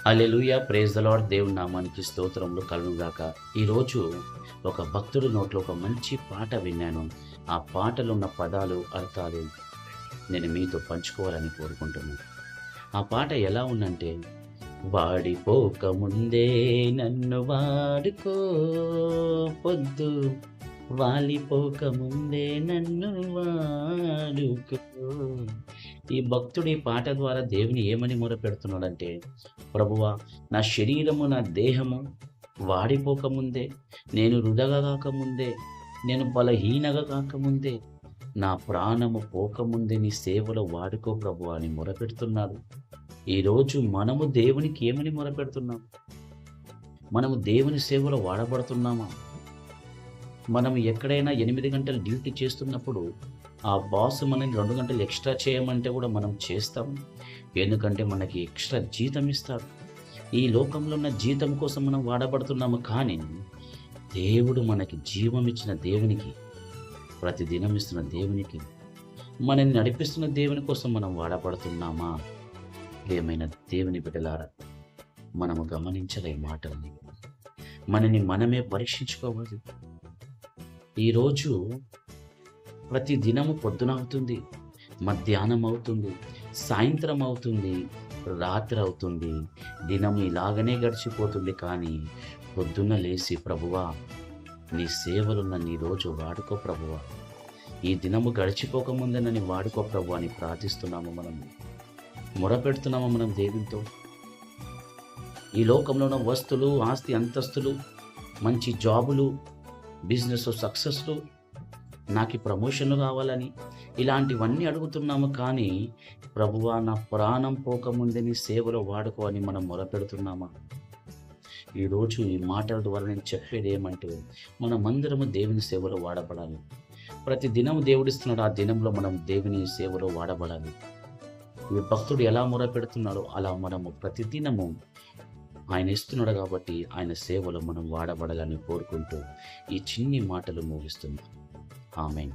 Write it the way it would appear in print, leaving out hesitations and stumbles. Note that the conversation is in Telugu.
Hallelujah, praise the lord. దేవుని నామానికి స్తోత్రములు కలుగుగాక. ఈరోజు ఒక భక్తుడి నోట్లో ఒక మంచి పాట విన్నాను. ఆ పాటలో ఉన్న పదాలు, అర్థాలు నేను మీతో పంచుకోవాలని కోరుకుంటున్నాను. ఆ పాట ఎలా ఉందంటే, వాడిపోక ముందే నన్ను వాడుకో, పొద్దు వాలిపోక ముందే నన్ను వాడుకో. ఈ భక్తుడు ఈ పాట ద్వారా దేవుని ఏమని మొరపెడుతున్నాడంటే, ప్రభువా, నా శరీరము, నా దేహము వాడిపోకముందే, నేను వృధగా కాకముందే, నేను బలహీనగా కాకముందే, నా ప్రాణము పోకముందే నీ సేవలో వాడుకో ప్రభువా అని మొరపెడుతున్నాడు. ఈరోజు మనము దేవునికి ఏమని మొరపెడుతున్నాం? మనము దేవుని సేవలో వాడబడుతున్నామా? మనం ఎక్కడైనా 8 గంటలు డ్యూటీ చేస్తున్నప్పుడు ఆ బాస్ మనని 2 గంటలు ఎక్స్ట్రా చేయమంటే కూడా మనం చేస్తాం. ఎందుకంటే మనకి ఎక్స్ట్రా జీతం ఇస్తాడు. ఈ లోకంలో ఉన్న జీతం కోసం మనం వాడబడుతున్నాము. కానీ దేవుడు మనకి జీవం ఇచ్చిన దేవునికి, ప్రతి దినం ఇస్తున్న దేవునికి, మనల్ని నడిపిస్తున్న దేవుని కోసం మనం వాడబడుతున్నామా? ఏమైనా దేవుని బిడ్డలారా, మనము గమనించలే మాటల్ని. మనని మనమే పరీక్షించుకోవాలి. ఈరోజు ప్రతి దినము పొద్దున అవుతుంది, మధ్యాహ్నం అవుతుంది, సాయంత్రం అవుతుంది, రాత్రి అవుతుంది. దినం ఇలాగనే గడిచిపోతుంది. కానీ పొద్దున్న లేచి, ప్రభువా, నీ సేవలున్న నీ రోజు వాడుకో ప్రభువా, ఈ దినము గడిచిపోకముందే నన్ను వాడుకో ప్రభువా అని ప్రార్థిస్తున్నాము. మనం మొరపెడుతున్నాము మనం దేవునితో. ఈ లోకంలో ఉన్న వస్తువులు, ఆస్తి, అంతస్తులు, మంచి జాబులు, బిజినెస్ సక్సెస్లు, నాకు ప్రమోషన్ కావాలని ఇలాంటివన్నీ అడుగుతున్నాము. కానీ ప్రభువా, నా ప్రాణం పోకముందే నీ సేవలో వాడుకో అని మనం మొరపెడుతున్నామా? ఈరోజు ఈ మాటల ద్వారా నేను చెప్పేది ఏమంటే, మనమందరము దేవుని సేవలో వాడబడాలి. ప్రతి దినం దేవుడిస్తున్నాడు, ఆ దినంలో మనం దేవుని సేవలో వాడబడాలి. ఈ భక్తుడు ఎలా మొరపెడుతున్నాడో అలా మనము ప్రతి దినము ఆయన ఇస్తున్నాడు కాబట్టి ఆయన సేవలో మనం వాడబడాలని కోరుకుంటూ ఈ చిన్ని మాటలు ముగిస్తున్నాం. ఆమేన్.